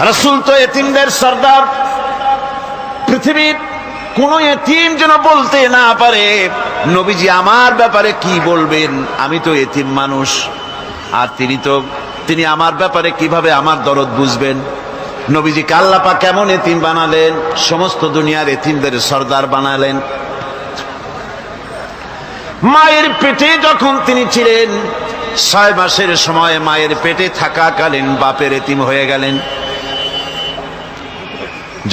রাসূল তো এতিমদের সর্দার। পৃথিবীর কোন এতিম যেন বলতে না পারে নবীজি আমার ব্যাপারে কি বলবেন, আমি তো এতিম মানুষ, আর তিনি আমার ব্যাপারে কিভাবে আমার দরদ বুঝবেন। নবীজিকে আল্লাহ পাক কেমন এতিম বানালেন, সমস্ত দুনিয়ার এতিমদের সর্দার বানালেন। মায়ের পেটে যখন তিনি ছিলেন 6 মাসের সময় মায়ের পেটে থাকাকালীন বাপের এতিম হয়ে গেলেন।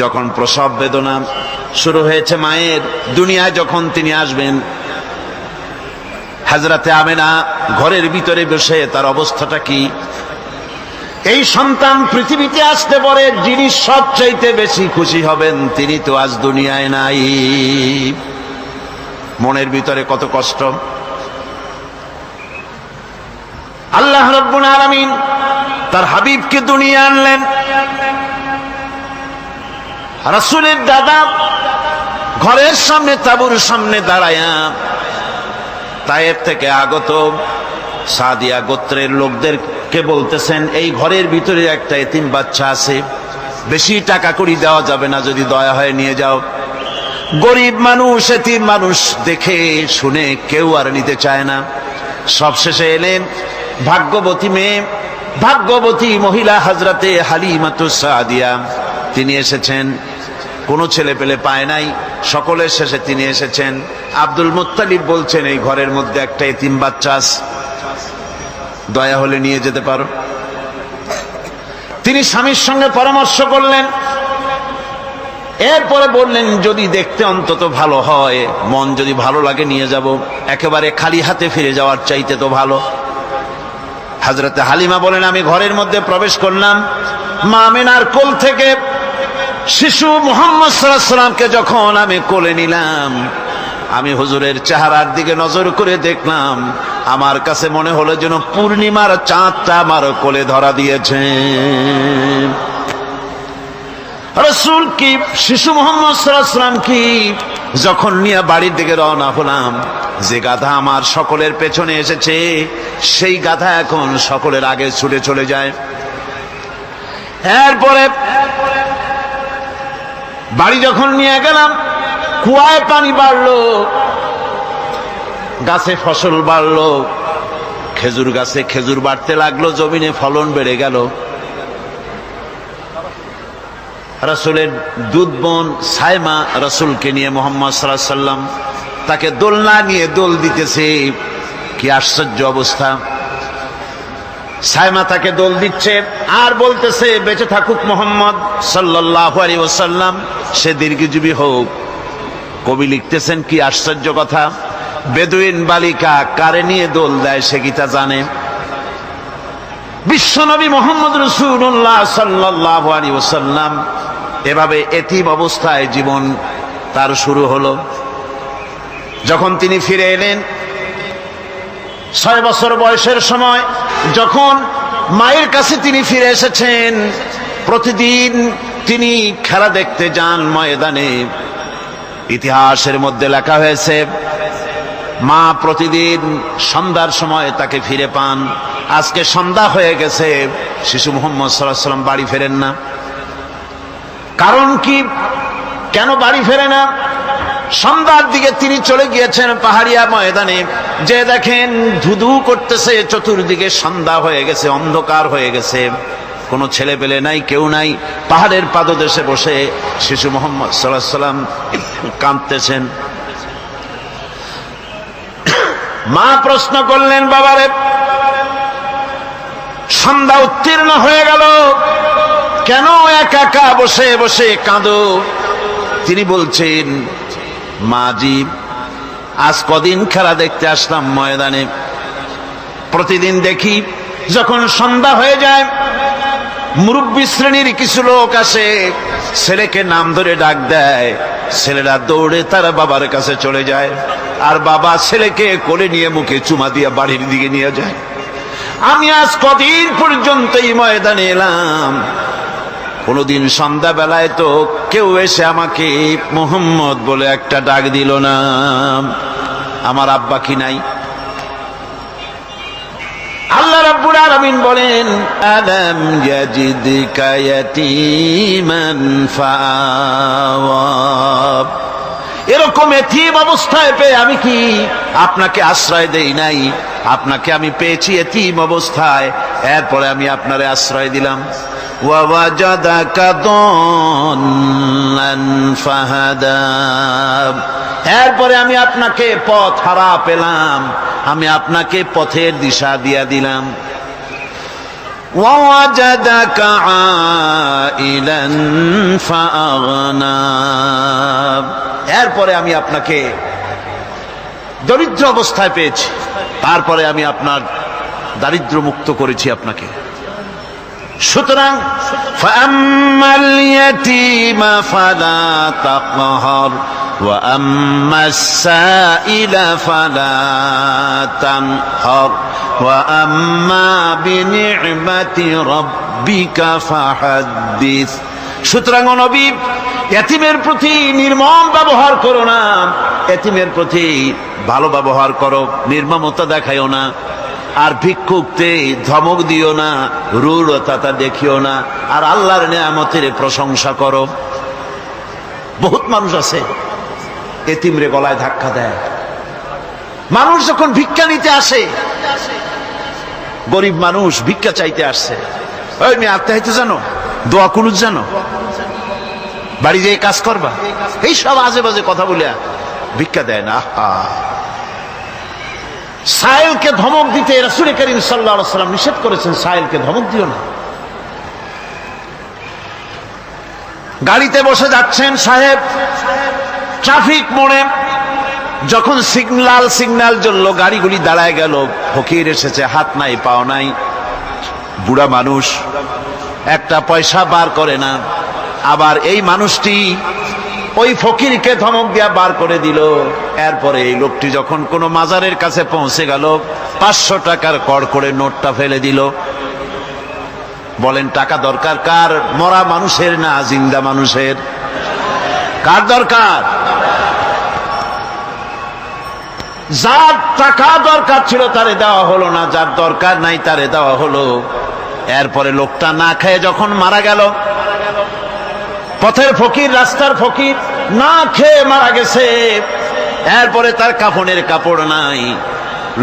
যখন প্রসব বেদনা শুরু হয়েছে মায়ের, দুনিয়ায় যখন তিনি আসবেন, হযরতে আমেনা ঘরের ভিতরে বসে তার অবস্থাটা কি? এই সন্তান পৃথিবীতে আসতে পরে যিনি সবচাইতে বেশি খুশি হবেন তিনি তো আজ দুনিয়ায় নাই। মনের ভিতরে কত কষ্ট। আল্লাহ রাব্বুল আলামিন তার হাবিবকে দুনিয়া আনলেন। রাসূলের দাদা ঘরের সামনে তাঁবুর সামনে দাঁড়ায়া তায়েফ থেকে আগত সাদিয়া গোত্রের লোকদেরকে বলতেছেন, এই ঘরের ভিতরে একটা এতিম বাচ্চা আছে, বেশি টাকা কড়ি দেওয়া যাবে না, যদি দয়া হয় নিয়ে যাও। গরিব মানুষ, এতিম মানুষ দেখে শুনে কেউ আর নিতে চায় না। সবশেষে এলেন ভাগ্যবতী মেয়ে, ভাগ্যবতী মহিলা হযরতে হালিমাতুস সাদিয়া। তিনি এসেছেন, কোনো ছেলে পেলে পায় নাই, সকলের শেষে তিনি এসেছেন। আব্দুল মুত্তালিব বলছেন, এই ঘরের মধ্যে একটা এতিম বাচ্চা আছে, দয়া হলে নিয়ে যেতে পারো। তিনি স্বামীর সঙ্গে পরামর্শ করলেন, এরপরে বললেন, যদি দেখতে অন্তত ভালো হয়, মন যদি ভালো লাগে নিয়ে যাব, একেবারে খালি হাতে ফিরে যাওয়ার চাইতে তো ভালো। হযরতে হালিমা বলেন, আমি ঘরের মধ্যে প্রবেশ করলাম, মা আমিনার কোল থেকে শিশু মুহাম্মদ সাল্লাল্লাহু আলাইহি ওয়াসাল্লামকে যখন আমি কোলে নিলাম, আমি হুজুরের চেহারার দিকে নজর করে দেখলাম, আমার কাছে মনে হলো যেন পূর্ণিমার চাঁদটা আমার কোলে ধরা দিয়েছে। রাসূল কি শিশু মুহাম্মদ সাল্লাল্লাহু আলাইহি ওয়াসাল্লাম কি যখন নিয়ে বাড়ির দিকে রওনা হলাম, যে গাধা আমার সকলের পেছনে এসেছে সেই গাধা এখন সকলের আগে ছুটে চলে যায়। এরপরে বাড়ি যখন নিয়ে গেলাম, কুয়ায় পানি বাড়লো, গাছে ফসল বাড়লো, খেজুর গাছে খেজুর বাড়তে লাগলো, জমিনে ফলন বেড়ে গেল। রাসূলের দুধ বোন সাইমা রাসূলকে নিয়ে মুহাম্মদ সাল্লাল্লাহু আলাইহি ওয়াসাল্লাম তাকে দোলনা নিয়ে দোল দিতেছে। কি আশ্চর্য অবস্থা! সাইমা তাকে দোল দিচ্ছে আর বলতেছে, বেঁচে থাকুক মুহাম্মদ সাল্লাল্লাহু আলাইহি ওয়াসাল্লাম, সে দীর্ঘজীবী হোক। কবি লিখতেছেন, কি আশ্চর্য কথা! বেদুইন বালিকা কারে নিয়ে দোল দেয় সে কি তা জানে? বিশ্বনবী মুহাম্মদ রাসূলুল্লাহ সাল্লাল্লাহু আলাইহি ওয়াসাল্লাম এভাবে এতিম অবস্থায় জীবন তার শুরু হলো। যখন তিনি ফিরে এলেন 6 বছর বয়সের সময়, যখন মায়ের কাছে তিনি ফিরে এসেছেন, প্রতিদিন তিনি খেলা দেখতে যান ময়দানে। ইতিহাসের মধ্যে লেখা হয়েছে, মা প্রতিদিন সন্ধ্যার সময় তাকে ফিরে পান। আজকে সন্ধ্যা হয়ে গেছে, শিশু মুহাম্মদ সাল্লাল্লাহু আলাইহি ওয়াসাল্লাম বাড়ি ফেরেন না। কারণ কি? কেন বাড়ি ফেরে না? সন্ধ্যার দিকে তিনি চলে গিয়েছেন পাহাড়িয়া ময়দানে, যে দেখেন ধুধু করতেছে, চতুর্দিকে সন্ধ্যা হয়ে গেছে, অন্ধকার হয়ে গেছে, কোনো ছেলে পেলে নাই, কেউ নাই। পাহাড়ের পাদদেশে বসে শিশু মুহাম্মদ সাল্লাল্লাহু আলাইহি ওয়াসাল্লাম কাঁদতেছেন। মা প্রশ্ন করলেন, বাবারে, সন্ধ্যা উত্তীর্ণ হয়ে গেল, কেন একা একা বসে বসে কাঁদো? তিনি বলছেন, মাজি, আজ কদিন খেলা দেখতে আসলাম ময়দানে, প্রতিদিন দেখি যখন সন্ধ্যা হয়ে যায় মুরব্বী শ্রেণীর কিছু লোক আসে, ছেলেকে নাম ধরে ডাক দেয়, ছেলেরা দৌড়ে তার বাবার কাছে চলে যায়, আর বাবা ছেলেকে কোলে নিয়ে মুখে চুমা দিয়ে বাড়ির দিকে নিয়ে যায়। আমি আজ কদিন পর্যন্ত এই ময়দানে এলাম, কোনদিন সন্ধ্যা বেলায় তো কেউ এসে আমাকে মুহাম্মদ বলে একটা ডাক দিল না। আমার আব্বা কি নাই? আল্লাহ রাব্বুল আলামিন বলেন, আলাম ইয়াজিদকা ইয়াতীমান ফাআওয়া, এরকম এতিম অবস্থায় পেয়ে আমি কি আপনাকে আশ্রয় দেই নাই? আপনাকে আমি পেয়েছি এতিম অবস্থায়, এরপরে আমি আপনারে আশ্রয় দিলাম। ওয়া ওয়াজাদাকা দাল্লান ফাহাদা, এরপরে আমি আপনাকে পথ হারা পেলাম, আমি আপনাকে পথের দিশা দিয়া দিলাম। ওয়া ওয়াজাদাকা আইলান ফাআগনা, এরপরে আমি আপনাকে দরিদ্র অবস্থায় পেয়েছি, তারপরে আমি আপনার দারিদ্র মুক্ত করেছি আপনাকে। সুতরাং ফাআম্মাল ইয়াতীমা ফালা তাকহার ওয়া আম্মাস সাইলা ফালা তানহার ওয়া আম্মা বিনি'মাতি রাব্বিকা ফাহাদ্দিস। সুতরাং নবী, এতিমের প্রতি নির্মম ব্যবহার করো না, এতিমের প্রতি ভালো ব্যবহার করো, নির্মমতা দেখাইও না। আর ভিক্ষুককে ধমক দিও না, রূঢ়তা দেখিও না, আর আল্লাহর নিয়ামতের প্রশংসা করো। বহুত মানুষ আছে এতিমরে গলায় ধাক্কা দেয়। মানুষ যখন ভিক্ষা নিতে আসে, গরিব মানুষ ভিক্ষা চাইতে আসছে, ওই মেয়ে আত্মা হইতে জানো, দোয়া কুনুত জানো, বাড়ি যেয়ে কাজ করবা, এই সব আজে বাজে কথা বলে ভিক্ষা দেয় না। সাইলকে ধমক দিতে রাসূল করিম সাল্লাল্লাহু আলাইহি ওয়াসাল্লাম নিষেধ করেছেন, সাইলকে ধমক দিও না। গাড়িতে বসে যাচ্ছেন সাহেব, ট্রাফিক মোড়ে যখন সিগন্যাল জ্বলল, গাড়িগুলি দাঁড়ায় গেল, ফকির এসেছে, হাত নাই পাও নাই, বুড়া মানুষ, একটা পয়সা বার করে না। আবার এই মানুষটি ওই ফকিরকে ধমক দিয়া বার করে দিল। এরপরে এই লোকটি যখন কোনো মাজারের কাছে পৌঁছে গেল, 500 টাকার কড়কড়ে নোটটা ফেলে দিল। বলেন টাকা দরকার কার? মরা মানুষের না জিন্দা মানুষের? কার দরকার? যার টাকা দরকার ছিল তারে দেওয়া হলো না, যার দরকার নাই তারে দেওয়া হলো। এরপরে লোকটা না খেয়ে যখন মারা গেল, পথের ফকির, রাস্তার ফকির, না খেয়ে মারা গেছে। এরপরে তার কাফনের কাপড় নাই,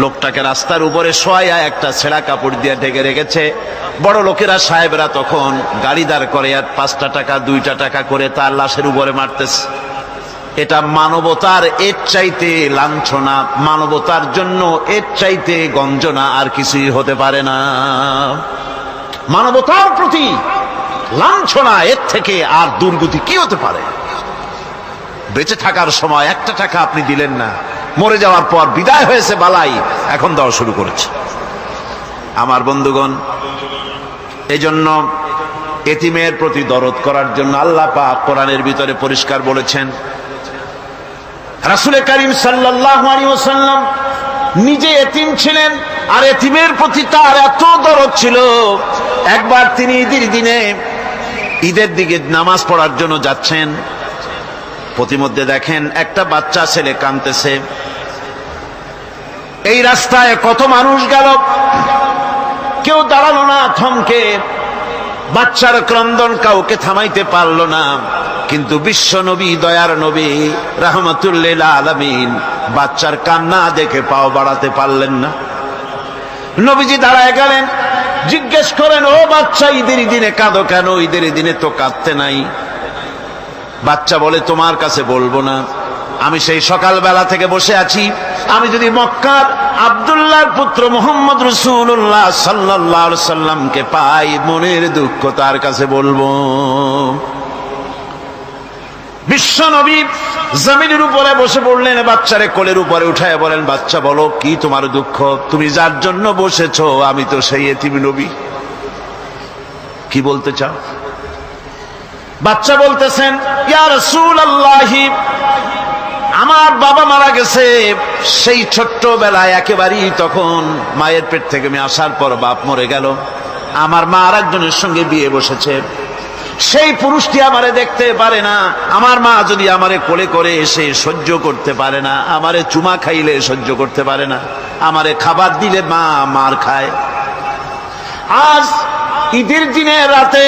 লোকটাকে রাস্তার উপরে শোয়া একটা ছেঁড়া কাপড় দিয়ে ঢেকে রেখেছে। বড় লোকেরা, সাহেবরা তখন গাড়ি দাঁড় করে আর 5টা টাকা 2টা টাকা করে তার লাশের উপরে মারতেছে। এটা মানবতার এর চাইতে লাঞ্ছনা, মানবতার জন্য এর চাইতে গঞ্জনা আর কিছুই হতে পারে না। মানবতার প্রতি লাঞ্ছনা, এর থেকে আর দুর্গতি কি হতে পারে? বেঁচে থাকার সময় 1টা টাকা আপনি দিলেন না, মরে যাওয়ার পর বিদায় হয়েছে বালাই, এখন দেওয়া শুরু করেছে। আমার বন্ধুগণ, এই জন্য এতিমের প্রতি দরদ করার জন্য আল্লাহ পাক কোরআনের ভিতরে পরিষ্কার বলেছেন। রাসূল করিম সাল্লাল্লাহু আলাইহি ওয়াসাল্লাম নিজে এতিম ছিলেন, আর এতিমের প্রতি তার এত দরদ ছিল, একবার তিনি ঈদের দিকে নামাজ পড়ার জন্য যাচ্ছেন। প্রতিমধ্যে দেখেন একটা বাচ্চা ছেলে কাঁদতেছে। এই রাস্তায় কত মানুষ গেল, কেউ দাঁড়ালো না থমকে, বাচ্চার ক্রন্দন কাউকে থামাইতে পারলো না। কিন্তু বিশ্ব নবী, দয়ার নবী রাহমাতুল লিল আলামিন বাচ্চার কান্না দেখে পাও বাড়াতে পারলেন না। নবীজি দাঁড়ায় গেলেন, জিজ্ঞেস করেন, ও বাচ্চা, ঈদের দিনে কাঁদো কেন? ঈদের দিনে তো কাঁদতে নাই। বাচ্চা বলে, তোমার কাছে বলবো না, আমি সেই সকালবেলা থেকে বসে আছি, আমি যদি মক্কার আব্দুল্লাহর পুত্র মুহাম্মদ রাসূলুল্লাহ সাল্লাল্লাহু আলাইহি সাল্লামকে পাই, মনের দুঃখ তার কাছে বলবো। বিশ্ব নবী জমিনের উপরে বসে পড়লেন, বাচ্চারে কোলের উপরে উঠায় বলেন, বাচ্চা বলো কি তোমার দুঃখ? তুমি যার জন্য বসেছো আমি তো সেই এতিম নবী, কি বলতে চাও? বাচ্চা বলতেছেন, ইয়া রাসূলুল্লাহ, আমার বাবা মারা গেছে, সেই ছোট্টবেলায় একেবারেই তখন মায়ের পেট থেকে আমি আসার পর বাপ মরে গেল, আমার মা আর একজনের সঙ্গে বিয়ে বসেছে, সেই পুরুষটি আমারে দেখতে পারে না, আমার মা যদি আমারে কোলে করে এসে সহ্য করতে পারে না, আমারে চুমা খাইলে সহ্য করতে পারে না, আমারে খাবার দিলে মা মার খায়, আজ ঈদের দিনে রাতে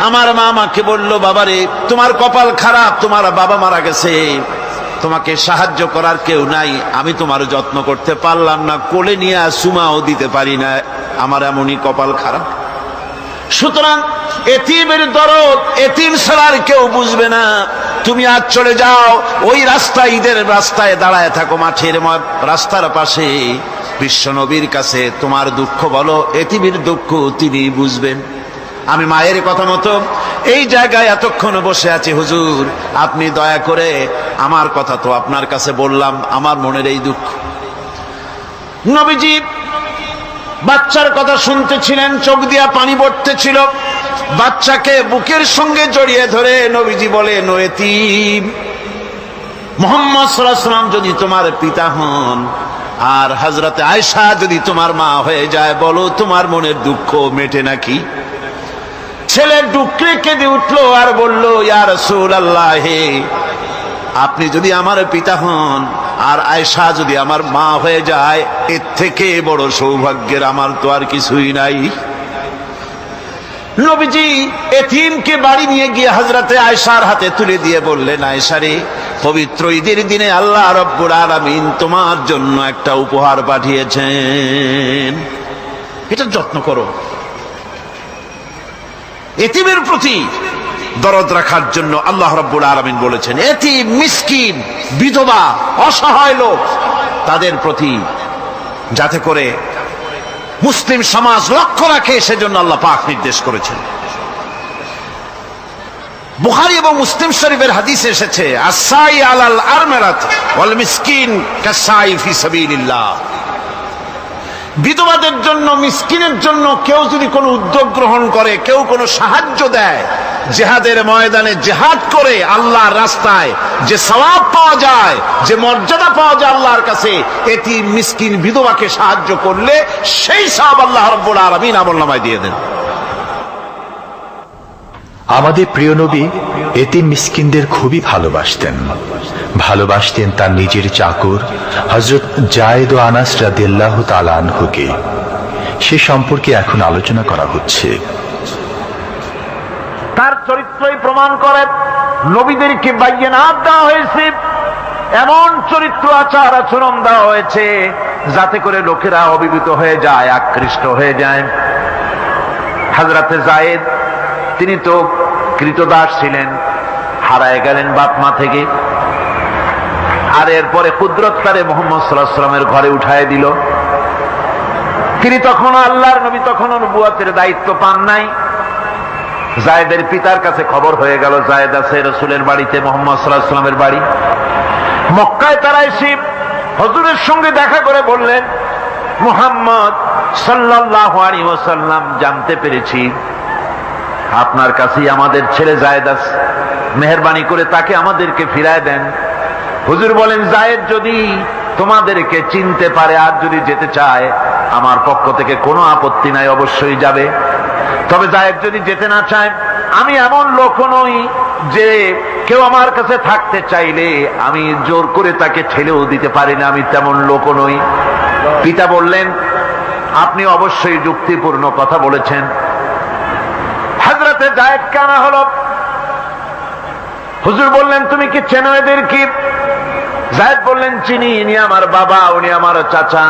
আমার মা আমাকে বলল, বাবারে তোমার কপাল খারাপ, তোমার বাবা মারা গেছে, তোমাকে সাহায্য করার কেউ নাই, আমি তোমার যত্ন করতে পারলাম না, কোলে নিয়ে সুমাও দিতে পারি না, আমার এমনই কপাল খারাপ। সুতরাং এতিমের দরদ এতিম ছাড়ার কেউ বুঝবে না। তুমি আজ চলে যাও, ওই রাস্তায়, ঈদের রাস্তায় দাঁড়ায় থাকো, মাঠের রাস্তার পাশে, বিশ্ব নবীর কাছে তোমার দুঃখ বলো, এতিমের দুঃখ তিনি বুঝবেন। আমি মায়ের কথা মতো এই জায়গায় এতক্ষণ বসে আছি, হুজুর আপনি দয়া করে, আমার কথা তো আপনার কাছে বললাম, আমার মনের এই দুঃখ। নবীজি বাচ্চার কথা শুনতেছিলেন, চোখ দিয়া পানি পড়তেছিল, বাচ্চাকে বুকের সঙ্গে জড়িয়ে ধরে নবীজি বলেন, ও এতিম, মুহাম্মদ সাল্লাল্লাহু আলাইহি ওয়াসাল্লাম যদি তোমার পিতা হন আর হযরতে আয়েশা যদি তোমার মা হয়ে যায়, বলো তোমার মনের দুঃখ মেটে নাকি? ছেলে ডুকরে কেঁদে উঠলো আর বলল, ইয়া রাসূলুল্লাহ, হে আপনি যদি আমার পিতা হন আর আয়েশা যদি আমার মা হয়ে যায়, এর থেকে বড় সৌভাগ্যের আমার তো আর কিছুই নাই। নবীজি এতিমকে বাড়ি নিয়ে গিয়ে হযরতে আয়েশার হাতে তুলে দিয়ে বললেন, আয়েশা রে, পবিত্র ঈদের দিনে আল্লাহ রাব্বুল আলামিন তোমার জন্য একটা উপহার পাঠিয়েছেন, এটা যত্ন করো। এতিমের প্রতি দরদ রাখার জন্য আল্লাহ রাব্বুল আলামিন বলেছেন, এতিম, মিসকিন, বিধবা, অসহায় লোক, তাদের প্রতি যাতে করে মুসলিম সমাজ লক্ষ্য রাখে, সেজন্য আল্লাহ পাক নির্দেশ করেছেন। বুখারী এবং মুসলিম শরীফের হাদিসে এসেছে, আসাই আলাল আরমারাত ওয়াল মিসকিন কাসাই ফি সাবিলিল্লাহ। বিধবাদের জন্য, মিসকিনের জন্য কেউ যদি কোনো উদ্যোগ গ্রহণ করে, কেউ কোনো সাহায্য দেয়, জিহাদের ময়দানে জিহাদ করে আল্লাহর রাস্তায় যে সওয়াব পাওয়া যায়, যে মর্যাদা পাওয়া যায় আল্লাহর কাছে, এতিম, মিসকিন, বিধবাকে সাহায্য করলে সেই সওয়াব আল্লাহ রাব্বুল আলামিন আমলনামায় দিয়ে দেন। আমাদের প্রিয় নবী এতিম মিসকিনদের খুবই ভালোবাসতেন তার নিজের চাকর হযরত যায়েদ ও আনাস রাদিয়াল্লাহু তাআলা আনহুকে। সে সম্পর্কে এখন আলোচনা করা হচ্ছে। তার চরিত্রই প্রমাণ করে, নবীদেরকে বায়্যিনাত দেওয়া হয়েছে, এমন চরিত্র আচার আচরণ দেওয়া হয়েছে যাতে করে লোকেরা অভিভূত হয়ে যায়, আকৃষ্ট হয়ে যায়। হযরতে যায়েদ, তিনি তো কৃতদাস ছিলেন, হারায় গেলেন বাপ মা থেকে, আর এরপরে কুদরত তারে মুহাম্মদ সাল্লাল্লাহু আলাইহি ওয়াসাল্লামের ঘরে উঠায় দিল। তিনি তখন আল্লাহর নবী, তখন নবুয়তের দায়িত্ব পান নাই। যায়েদের পিতার কাছে খবর হয়ে গেল, যায়েদ আছে রাসূলের বাড়িতে, মুহাম্মদ সাল্লাল্লাহু আলাইহি ওয়াসাল্লামের বাড়ি মক্কায়। তারা এসে হুজুরের সঙ্গে দেখা করে বললেন, মুহাম্মদ সাল্লাল্লাহু আলাইহি ওয়াসাল্লাম, জানতে পেরেছি আপনার কাছেই আমাদের ছেলে যায়েদ আছে, মেহেরবানি করে তাকে আমাদেরকে ফিরায় দেন। হুজুর বলেন, যায়েদ যদি তোমাদেরকে চিনতে পারে আর যদি যেতে চায়, আমার পক্ষ থেকে কোনো আপত্তি নাই, অবশ্যই যাবে। তবে যায়েদ যদি যেতে না চায়, আমি এমন লোক নই যে কেউ আমার কাছে থাকতে চাইলে আমি জোর করে তাকে ঠেলেও দিতে পারি না, আমি তেমন লোক নই। পিতা বললেন, আপনি অবশ্যই যুক্তিপূর্ণ কথা বলেছেন। হযরতে যায়েদ কানা হলো। হুজুর বললেন, তুমি কি চেনো এদের? কি? যায়েদ বললেন, চিনি, ইনি আমার বাবা, উনি আমার চাচা।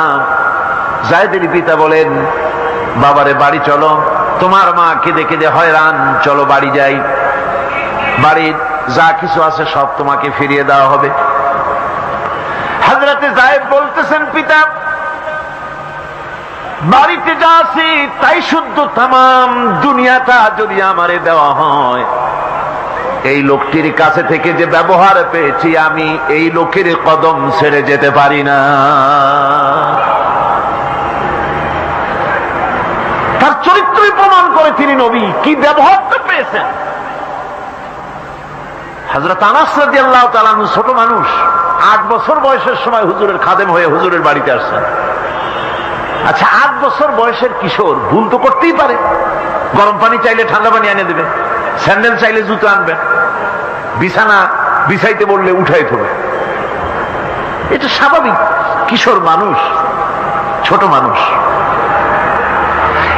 যায়েদের পিতা বলেন, বাবারে বাড়ি চলো, তোমার মা কেঁদে কেঁদে হয়রান, চলো বাড়ি যাই, বাড়ির যা কিছু আছে সব তোমাকে ফিরিয়ে দেওয়া হবে। হযরতে যায়েদ বলতেছেন, পিতা বাড়িতে যা আছি তাই শুদ্ধ, তামাম দুনিয়াটা যদি আমারে দেওয়া হয়, এই লোকটির কাছে থেকে যে ব্যবহার পেয়েছি, আমি এই লোকের কদম ছেড়ে যেতে পারি না। তার চরিত্রই প্রমাণ করে তিনি নবী, কি ব্যবহারটা পেয়েছেন। হযরত আনাস রাদিয়াল্লাহু তাআলা আনহু ছোট মানুষ, 8 বছর বয়সের সময় হুজুরের খাদেম হয়ে হুজুরের বাড়িতে আসছেন। আচ্ছা, 8 বছর বয়সের কিশোর ভুল তো করতেই পারে, গরম পানি চাইলে ঠান্ডা পানি এনে দেবে, স্যান্ডেল চাইলে জুতো আনবে, বিছানা বিছাইতে বললে উঠাই দেবে, এটা স্বাভাবিক। কিশোর মানুষ, ছোট মানুষ।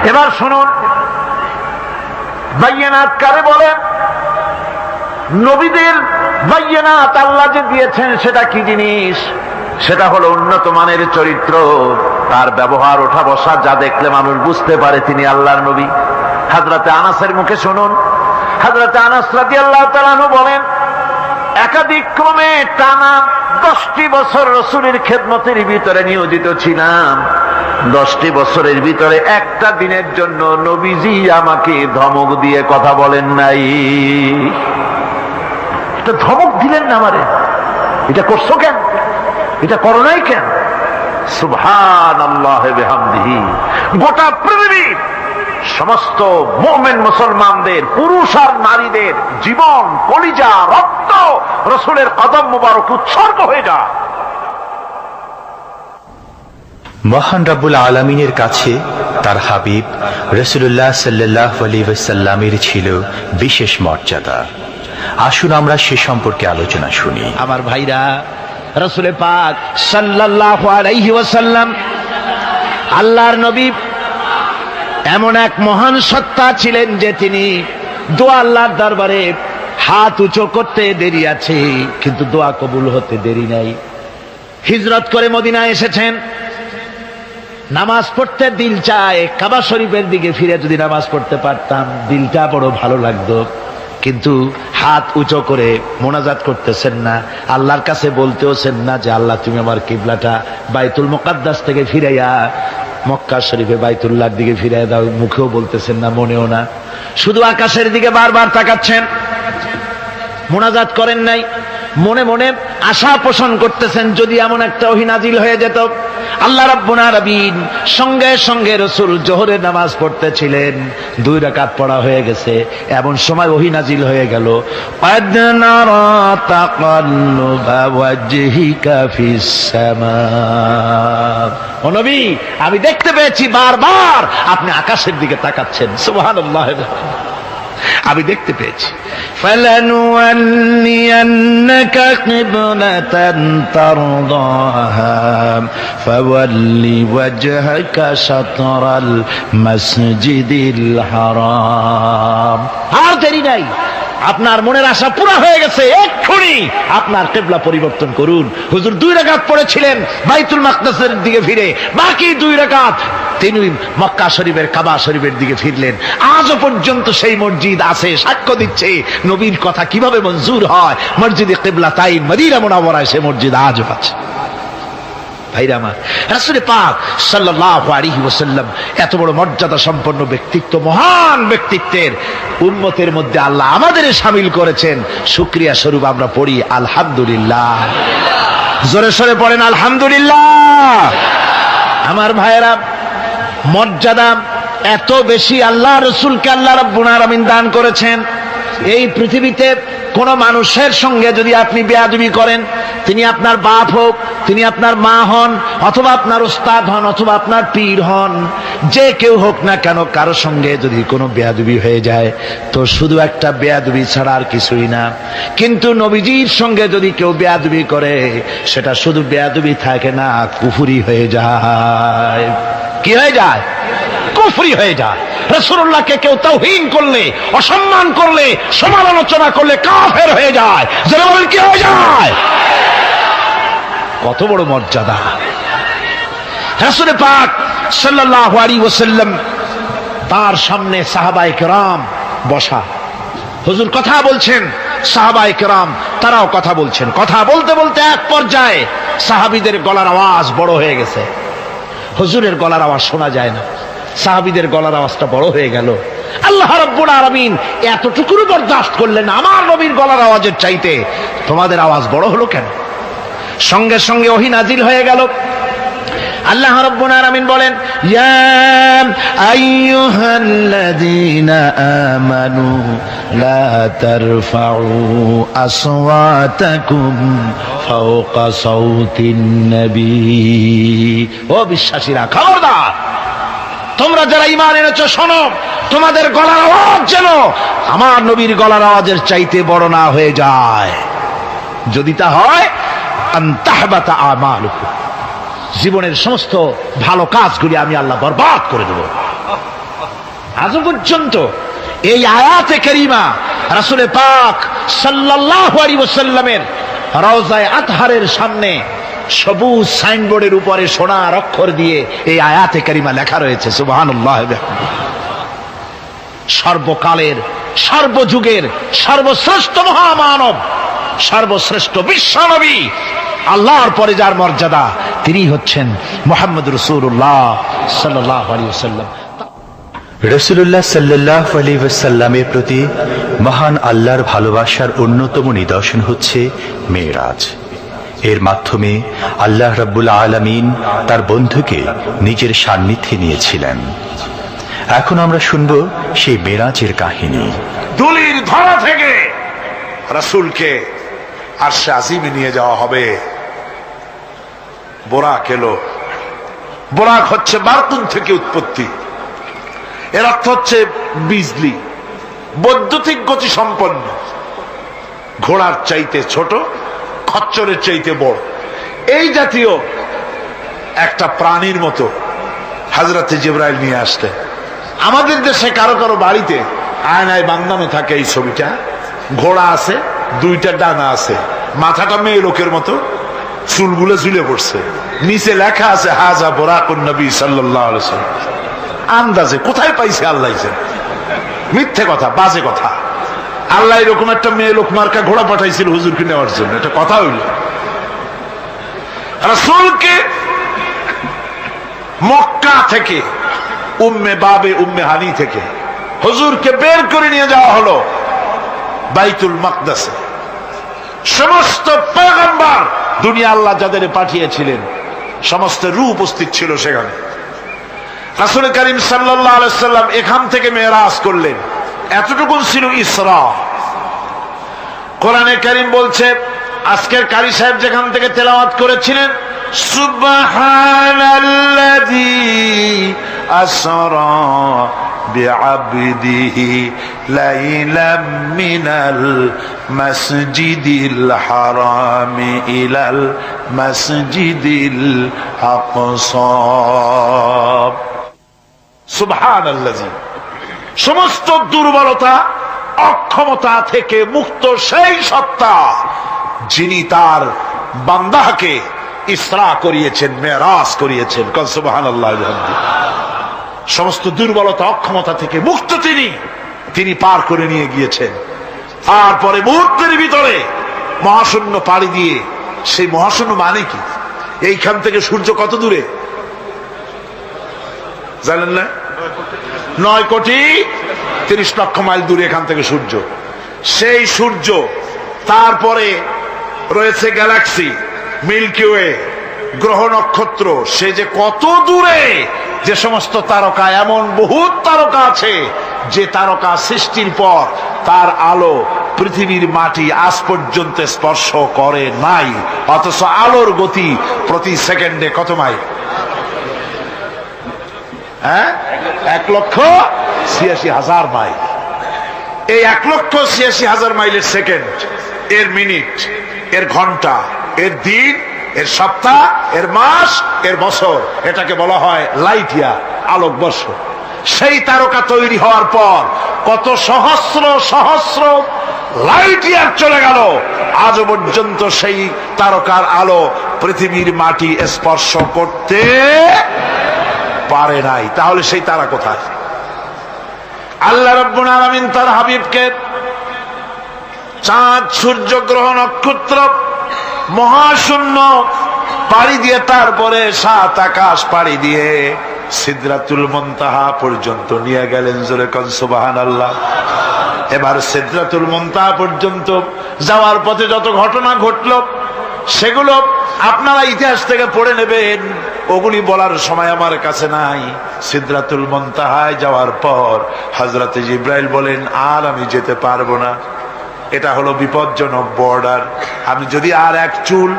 এবার শুনুন, বাইয়ানাত কারে বলেন? নবীদের বাইয়ানাত আল্লাহ যে দিয়েছেন সেটা কি জিনিস? সেটা হলো উন্নত মানের চরিত্র, তার ব্যবহার ওঠা বসা যা দেখলে মানুষ বুঝতে পারে তিনি আল্লাহর নবী। হযরতে আনাসের মুখে শুনুন, হযরতে আনাস রাদিয়াল্লাহু তাআলা আনহু বলেন, একাধিক ক্রমে টানা 10টি বছর রাসূলের খেদমতের ভিতরে নিয়োজিত ছিলাম। 10টি বছরের ভিতরে একটা দিনের জন্য নবীজি আমাকে ধমক দিয়ে কথা বলেন নাই। এটা ধমক দিলেন না আমারে, এটা করছো কেন, এটা করো নাই কেন? সুবহানাল্লাহি বিহামদিহি। গোটা পৃথিবীর সমস্ত মুমিন মুসলমানদের, পুরুষ আর নারীদের জীবন, কলিজা, রক্ত রাসূলের কদম মুবারক উৎসর্গ হয়ে যায়। মহান রাব্বুল আলামিনের কাছে তার হাবিব রাসূলুল্লাহ সাল্লাল্লাহু আলাইহি ওয়াসাল্লামের ছিল বিশেষ মর্যাদা। আসুন আমরা সে সম্পর্কে আলোচনা শুনি। আমার ভাইরা, রাসূল পাক সাল্লাল্লাহু আলাইহি ওয়াসাল্লাম আল্লাহর নবী এমন এক মহান সত্তা ছিলেন যে তিনি দোয়া আল্লাহর দরবারে হাত উঁচু করতে দেরি আছে, কিন্তু দোয়া কবুল হতে দেরি নাই। হিজরত করে মদিনায় এসেছেন, নামাজ পড়তে দিল চায়, কাবা শরীফের দিকে ফিরে যদি নামাজ পড়তে পারতাম দিলটা বড় ভালো লাগতো, কিন্তু হাত উঁচু করে মোনাজাত করতেছেন না, আল্লাহর কাছে বলতেওছেন না যে আল্লাহ তুমি আমার কিবলাটা বাইতুল মুকাদ্দাস থেকে ফিরাইয়া মক্কা শরীফে বাইতুল্লাহর দিকে ফিরাইয়া দাও। মুখেও বলতেছেন না, মনেও না, শুধু আকাশের দিকে বারবার তাকাচ্ছেন, মোনাজাত করেন নাই। মনে মনে আশা পোষণ করতেছেন যদি এমন একটা ওহী নাজিল হয়ে যেত। আল্লাহ রাব্বুল আলামিন সঙ্গে সঙ্গে রাসূল জোহরের নামাজ পড়তেছিলেন, 2 রাকাত পড়া হয়ে গেছে, এমন সময় ওহী নাজিল হয়ে গেল, ক্বাদ নারা তাকাল্লুবা ওয়াজহিকা ফিস সামা। ও নবী, আমি দেখতে পেয়েছি বারবার আপনি আকাশের দিকে তাকাচ্ছেন। সুবহানাল্লাহ, আমি দেখতে পেয়েছি। ফালানুওয়াল্লিয়ান্নাকা কিবলাতান তারদাহা ফাওয়াল্লি ওয়াজহাকা শাতরাল মাসজিদিল হারাম। আর দেরি নাই, আপনার মনের আশা পুরা হয়ে গেছে, এক্ষুনি আপনার কিবলা পরিবর্তন করুন। হুজুর 2 রাকাত পড়েছিলেন বাইতুল মাকদাসের দিকে ফিরে, বাকি 2 রাকাত তিনি মক্কা শরীফের কাবা শরীফের দিকে ফিরলেন। আজও পর্যন্ত সেই মসজিদ আছে, সাক্ষ্য দিচ্ছে নবীর কথা কিভাবে মঞ্জুর হয়। মসজিদে কিবলাতাইন মদিনা মুনাওয়ারায় সে মসজিদ আজও আছে। ভাইরা আমার, রাসূল পাক সাল্লাল্লাহু আলাইহি ওয়াসাল্লাম এত বড় মর্যাদা সম্পন্ন ব্যক্তিত্ব, মহান ব্যক্তিত্বের উম্মতের মধ্যে আল্লাহ আমাদের শামিল করেছেন। শুকরিয়া স্বরূপ আমরা পড়ি আলহামদুলিল্লাহ। জোরে সরে পড়েন আলহামদুলিল্লাহ। আমার ভাইয়েরা, মর্যাদা এত বেশি আল্লাহ রাসূলকে আল্লাহ রাব্বুল আলামিন দান করেছেন। এই পৃথিবীতে কোন মানুষের সঙ্গে যদি আপনি বেয়াদবি করেন, তিনি আপনার বাপ হোক, তিনি আপনার মা হন, অথবা আপনার উস্তাদ হন, অথবা আপনার পীর হন, যে কেউ হোক না কেন, কারো সঙ্গে যদি কোনো বেয়াদবি হয়ে যায় তো শুধু একটা বেয়াদবি ছাড়া আর কিছুই না। কিন্তু নবীজির সঙ্গে যদি কেউ বেয়াদবি করে সেটা শুধু বেয়াদবি থাকে না, কুফরি হয়ে যায়। কি হয়ে যায়? কুফরি হয়ে যায়। রাসূলুল্লাহকে কেউ তাওহীন করলে, অসম্মান করলে, সমালোচনা করলে কাফের হয়ে যায়। যারা বলেন কি হয়ে যায়? কত বড় মর্যাদা! রাসূল পাক সাল্লাল্লাহু আলাইহি ওয়াসাল্লাম, তার সামনে সাহাবায়ে কেরাম বসা, হুজুর কথা বলছেন, সাহাবায়ে কেরাম তারাও কথা বলছেন। কথা বলতে বলতে এক পর্যায়ে সাহাবীদের গলার আওয়াজ বড় হয়ে গেছে, হুজুরের গলার আওয়াজ শোনা যায় না, সাহাবীদের গলার আওয়াজটা বড় হয়ে গেল। আল্লাহ রাব্বুল আলামিন এতটুকু বরদাস্ত করলেন, আমার নবীর গলার আওয়াজের চাইতে তোমাদের আওয়াজ বড় হলো কেন? সঙ্গে সঙ্গে ওহী নাজিল হয়ে গেল। আল্লাহ রাব্বুল আলামিন বলেন, ইয়া আইয়ুহাল্লাযীনা আমানু লা তারফাউ আসওয়াতাকুম ফাওকা সাওতিন নবী। ও বিশ্বাসীরা, খবরদার, তোমরা যারা ঈমান এনেছো শোনো, তোমাদের গলার আওয়াজ যেন আমার নবীর গলার আওয়াজের চাইতে বড় না হয়ে যায়। যদি তা হয়, আনতাহবাতা আমালুকুম, জীবনের সমস্ত ভালো কাজগুলি আমি আল্লাহ বরবাদ করে দেব। আজ পর্যন্ত এই আয়াতে কারিমা রাসূল পাক সাল্লাল্লাহু আলাইহি ওয়াসাল্লামের রওজায়ে আতহারের সামনে সবুজ সাইনবোর্ডের উপরে সোনার অক্ষর দিয়ে এই আয়াতে কারিমা লেখা রয়েছে। সুবহানাল্লাহ। সর্বকালের, সর্বযুগের সর্বশ্রেষ্ঠ মহামানব, সর্বশ্রেষ্ঠ বিশ্বনবী, আল্লাহর পরে যার মর্যাদা, তিনি হচ্ছেন মুহাম্মদ রাসূলুল্লাহ সাল্লাল্লাহু আলাইহি ওয়াসাল্লাম। রাসূলুল্লাহ সাল্লাল্লাহু আলাইহি ওয়াসাল্লামের প্রতি মহান আল্লাহর ভালোবাসার অন্যতম নিদর্শন হচ্ছে মেরাজ। এর মাধ্যমে আল্লাহ রাব্বুল আলামিন তার বন্ধুকে নিজের সান্নিধ্যে নিয়েছিলেন। এখন আমরা শুনব সেই মেরাজের কাহিনী। দুলির ধরা থেকে রাসূলকে আরশে আজিমে নিয়ে যাওয়া হবে। বোরাক এলো। বোরাক হচ্ছে বারকুন থেকে উৎপত্তি। এর অর্থ হচ্ছে বিজলি, বৈদ্যুতিক গতি সম্পন্ন, ঘোড়ার চাইতে ছোট, খচ্চরের চাইতে বড়, এই জাতীয় একটা প্রাণীর মতো হযরতে জিবরাইল নিয়ে আসলেন। আমাদের দেশে কারো কারো বাড়িতে আয়নায় বান্ধানো থাকে এই ছবিটা। ঘোড়া আছে, দুইটা ডানা আছে, মাথাটা মেয়ে লোকের মতো, চুলগুলো ঝুলে পড়ছে, নিচে লেখা আছে হাজা বোরাকুন নবী সাল্লাল্লাহু আলাইহি ওয়াসাল্লাম। আন্দাজে কোথায় পাইছে আল্লাহ জানে, মিথ্যে কথা, বাজে কথা। আল্লাহ এরকম একটা মেয়ে লোক মার্কা ঘোড়া পাঠাইছিল হুজুরকে নেওয়ার জন্য, এটা কথা হইল। রাসূলকে মক্কা থেকে, উম্মে বাবে উম্মে হানি থেকে হুজুরকে বের করে নিয়ে যাওয়া হলো বাইতুল মাকদাসে। সমস্ত পয়গম্বর, দুনিয়া আল্লাহ যাদের পাঠিয়েছিলেন, সমস্ত রূহ উপস্থিত ছিল সেখানে। রাসূল করিম সাল্লাল্লাহু আলাইহি ওয়াসাল্লাম এখান থেকে মেরাজ করলেন। এতটুকু ছিল ইসরা। কোরআনে কারীম বলছে, আজকের কারি সাহেব যেখান থেকে তেলাওয়াত করেছিলেন, সুবহানাল্লাযী আসরা বিআবদিহি লাইলাম মিনাল মাসজিদিল হারামি ইলাল মাসজিদিল আকসা। সুবহানাল্লাযী, সমস্ত দুর্বলতা, অক্ষমতা থেকে মুক্ত সেই সত্তা যিনি তার বান্দাকে ইসরা করিয়েছেন, মেরাজ করিয়েছেন। সুবহানাল্লাহ। সমস্ত দুর্বলতা, অক্ষমতা থেকে মুক্ত তিনি পার করে নিয়ে গিয়েছেন। তারপরে মুহূর্তের ভিতরে মহাশূন্য পাড়ি দিয়ে, সেই মহাশূন্য মানে কি? এইখান থেকে সূর্য কত দূরে জানেন না? 9,30,00,000 মাইল দূরে এখান থেকে সূর্য। সেই সূর্য, তারপরে রয়েছে গ্যালাক্সি, মিল্কি ওয়ে, গ্রহ নক্ষত্র, সে যে কত দূরে, যে সমস্ত তারকা, এমন বহুত তারকা আছে যে তারকা সৃষ্টির পর তার আলো পৃথিবীর মাটি আজ পর্যন্ত স্পর্শ করে নাই, অথচ আলোর গতি প্রতি সেকেন্ডে কত মাইল? 1,86,000 মাইল। এই 1,86,000 মাইলের সেকেন্ড, এর মিনিট, এর ঘন্টা, এর দিন, এর সপ্তাহ, এর মাস, এর বছর, এটাকে বলা হয় লাইট ইয়ার, আলোকবর্ষ। সেই তারকা তৈরি হওয়ার পর কত সহস্র সহস্র লাইট ইয়ার চলে গেল, আজও পর্যন্ত সেই তারকার আলো পৃথিবীর মাটি স্পর্শ করতে পারে নাই। তাহলে সেই তারা কোথায়? আল্লাহ রাব্বুল আলামিন তার হাবিবকে চাঁদ, সূর্য, গ্রহ, নক্ষত্র, মহাশূন্য পাড়ি দিয়ে, তারপরে 7 আকাশ পাড়ি দিয়ে সিদরাতুল মুনতাহা পর্যন্ত নিয়ে গেলেন। জোরে কোন সুবহানাল্লাহ। এবার সিদরাতুল মুনতাহা পর্যন্ত যাওয়ার পথে যত ঘটনা ঘটল, সেগুলো আপনারা ইতিহাস থেকে পড়ে নেবেন, ওগুলি বলার সময় আমার কাছে নাই। সিদরাতুল মুনতাহায় যাওয়ার পর হযরত জিবরাইল বলেন, আর আমি যেতে পারবো না, এটা হলো বিপজ্জনক বর্ডার। আমি যদি আর এক চুল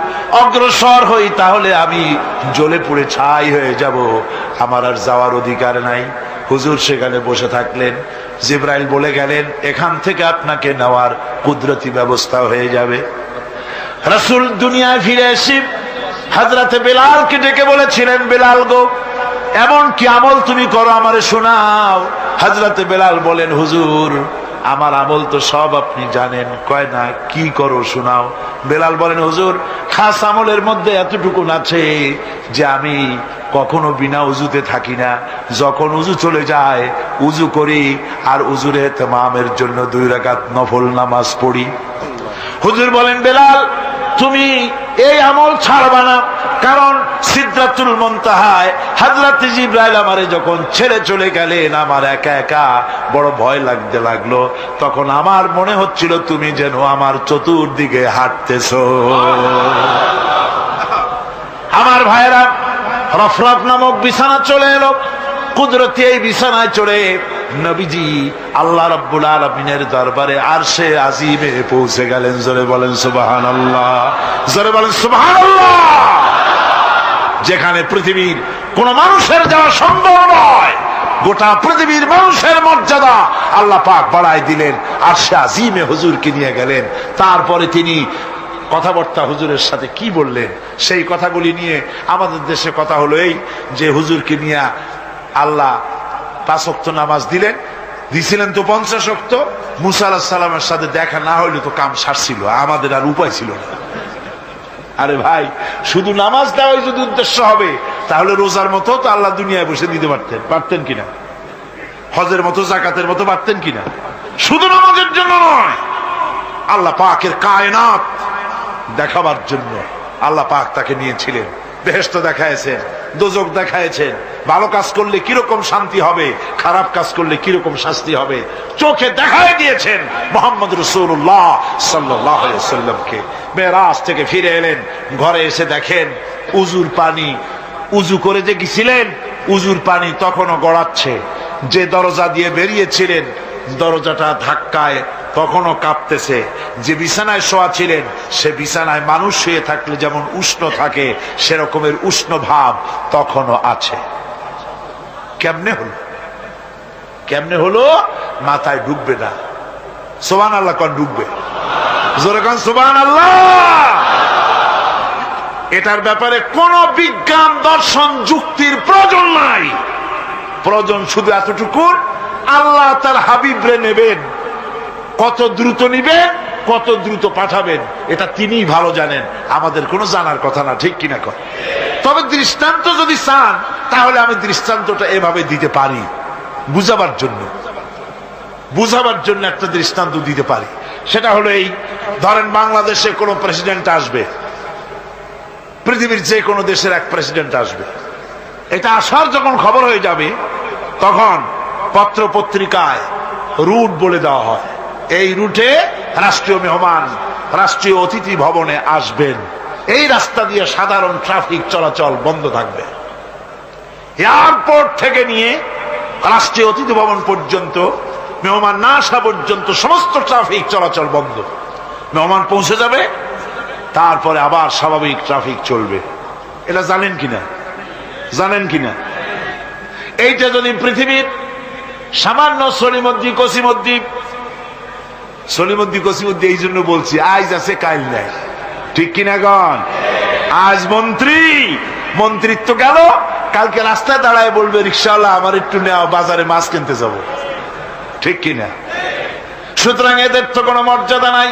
অগ্রসর হই তাহলে আমি জ্বলে পুড়ে ছাই হয়ে যাব, আমার আর যাওয়ার অধিকার নাই। হুজুর সেখানে বসে থাকলেন। জিবরাইল বলে গেলেন, এখান থেকে আপনাকে নেওয়ার কুদরতি ব্যবস্থা হয়ে যাবে। রাসূল দুনিয়ায় ফিরে এসে হযরত বেলালকে ডেকে বলেছিলেন, বেলাল গো, এমন কি আমল তুমি করো আমারে শোনাও। হযরতে বেলাল বলেন, হুজুর আমার আমল তো সব আপনি জানেন। কয় না, কি করো শোনাও। বেলাল বলেন, হুজুর খাস আমলের মধ্যে এতটুকুন আছে যে আমি কখনো বিনা উজুতে থাকি না। যখন উজু চলে যায় উজু করি, আর উজুর ইহতিমামের জন্য 2 রাকাত নফল নামাজ পড়ি। হুজুর বলেন, বেলাল তুমি এই আমল ছাড়বা না, কারণ সিদরাতুল মুনতাহায় হযরত জিবরাইল আমারে যখন ছেড়ে চলে গেলেন, আমার একা একা বড় ভয় লাগতে লাগলো। তখন আমার মনে হচ্ছিল তুমি যেন আমার চতুর্দিকে হাঁটতেছো। আমার ভাইরা, রফরফ নামক বিছানা চলে এলো। কুদরতি এই বিছানায় চড়ে নবীজি আল্লাহ রাব্বুল আলামিনের দরবারে আরশে আজিমে পৌঁছে গেলেন। জোরে বলেন সুবহানাল্লাহ, জোরে বলেন সুবহানাল্লাহ। যেখানে পৃথিবীর কোন মানুষের যাওয়া সম্ভব নয়, গোটা পৃথিবীর মানুষের মর্যাদা আল্লাহ পাক বাড়ায় দিলেন। আরশে আজিমে হুজুরকে নিয়ে গেলেন। তারপরে তিনি কথাবার্তা হুজুরের সাথে কি বললেন, সেই কথাগুলি নিয়ে আমাদের দেশে কথা হলো এই যে হুজুরকে নিয়ে আল্লাহ 5 ওয়াক্ত নামাজ দিছিলেন তো 50 ওয়াক্ত। মুসা আলাইহিস সালামের সাথে দেখা না হইলে তো কাম সারছিল, আমাদের আর উপায় ছিল না। আরে ভাই, শুধু নামাজ দেওয়াই যদি উদ্দেশ্য হবে তাহলে রোজার মতো তো আল্লাহ দুনিয়ায় বসে দিতে পারতেন কিনা? হজের মতো, যাকাতের মতো পারতেন কিনা? শুধু নামাজের জন্য নয়, আল্লাহ পাকের কায়নাত দেখাবার জন্য আল্লাহ পাক তাকে নিয়েছিলেন। বেহেশত দেখাইছেন, দোজখ দেখাইছেন, ভালো কাজ করলে কিরকম শান্তি হবে, খারাপ কাজ করলে কিরকম শাস্তি হবে চোখে দেখায় দিয়েছেন মুহাম্মদ রাসূলুল্লাহ সাল্লাল্লাহু আলাইহি ওয়াসাল্লামকে। মেরাজ থেকে ফিরে এলেন, ঘরে এসে দেখেন উজুর পানি, উজু করে যে গেছিলেন উজুর পানি তখনও গড়াচ্ছে। যে দরজা দিয়ে বেরিয়েছিলেন দরজাটা ধাক্কায় তখনও কাঁপতেছে। যে বিছানায় শোয়া ছিলেন সে বিছানায় মানুষ শুয়ে থাকলে যেমন উষ্ণ থাকে সেরকমের উষ্ণ ভাব তখনও আছে। কেমনে হলো? কেমনে হলো? মাথায় ঢুকবে না। সুবহানাল্লাহ কোন ঢুকবে? জোরে কোন সুবহানাল্লাহ। এটার ব্যাপারে কোন বিজ্ঞান, দর্শন, যুক্তির প্রয়োজন নাই। প্রয়োজন শুধু এতটুকু, আল্লাহ তার হাবিবরে নেবেন, কত দ্রুত নিবেন, কত দ্রুত পাঠাবেন এটা তিনিই ভালো জানেন, আমাদের কোনো জানার কথা না। ঠিক কিনা কর? তবে দৃষ্টান্ত যদি চান তাহলে আমি দৃষ্টান্তটা এভাবে দিতে পারি, বুঝাবার জন্য একটা দৃষ্টান্ত দিতে পারি। সেটা হলো এই, ধরেন বাংলাদেশে কোনো প্রেসিডেন্ট আসবে, পৃথিবীর যে কোনো দেশের এক প্রেসিডেন্ট আসবে। এটা আসার যখন খবর হয়ে যাবে তখন পত্র পত্রিকায় রুট বলে দেওয়া হয়, এই রুটে রাষ্ট্রীয় মেহমান রাষ্ট্রীয় অতিথি ভবনে আসবেন, এই রাস্তা দিয়ে সাধারণ ট্রাফিক চলাচল বন্ধ থাকবে। এয়ারপোর্ট থেকে নিয়ে রাষ্ট্রীয় অতিথি ভবন পর্যন্ত মেহমান না আসা পর্যন্ত সমস্ত ট্রাফিক চলাচল বন্ধ। মেহমান পৌঁছে যাবে, তারপরে আবার স্বাভাবিক ট্রাফিক চলবে। এটা জানেন কিনা? জানেন কিনা? এইটা যদি পৃথিবীর সামান্য সলিমদ্দি কসিমদ্দি, এই জন্য বলছি আজ আছে কাল নাই। ঠিক কিনা গণ? আজ মন্ত্রিত্ব গেল, কালকে রাস্তায় দাঁড়ায় বলবে রিকশাওয়ালা আমার একটু নেওয়া, বাজারে মাছ কিনতে যাব। ঠিক কিনা? সুতরাং এদের তো কোনো মর্যাদা নাই।